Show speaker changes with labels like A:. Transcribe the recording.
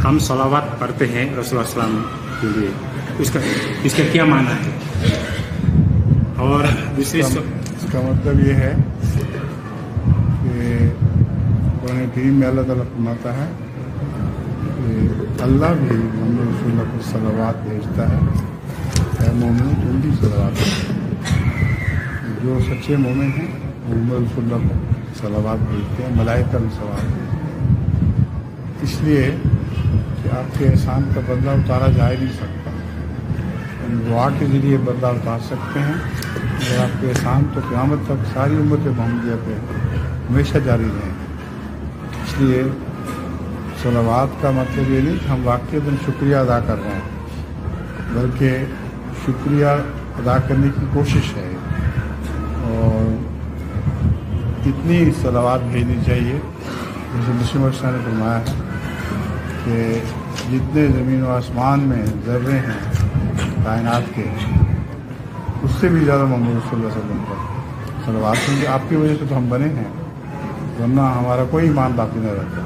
A: हम सलावत पढ़ते हैं रसूलुल्लाह सल्लल्लाहु अलैहि वसल्लम के लिए, इसका क्या माना है? और दूसरी
B: इसका मतलब ये है कि कुरान करीम में अल्लाह ताला फरमाता है कि अल्लाह भी मोहम्मद रसूलुल्लाह को सलावत भेजता है, मोमिन तुम भी सलावत भेजो। जो सच्चे मोमिन हैं मोहम्मद रसूलुल्लाह को सलावत भेजते हैं, मलाइका भी सलावत भेजते हैं, इसलिए कि आपके एहसान का बदला उतारा जा ही नहीं सकता। हम दुआ के ज़रिए बदला उतार सकते हैं, और आपके एहसान तो क़यामत तक सारी उम्मत मोहम्मदिया पे हमेशा जारी रहेंगे। इसलिए सलावत का मतलब ये नहीं कि हम वाक़ईतन शुक्रिया अदा कर रहे हैं, बल्कि शुक्रिया अदा करने की कोशिश है। और इतनी सलावत भेजनी चाहिए जैसे मुस्लिम ने फरमाया है कि जितने ज़मीन व आसमान में ज़र्रे हैं कायनात के, उससे भी ज़्यादा मोहम्मद रसूलुल्लाह सल्लल्लाहु अलैहि वसल्लम पर सलावत, क्योंकि आपकी वजह से तो हम बने हैं, वरना हमारा कोई ईमान बाकी न रहता।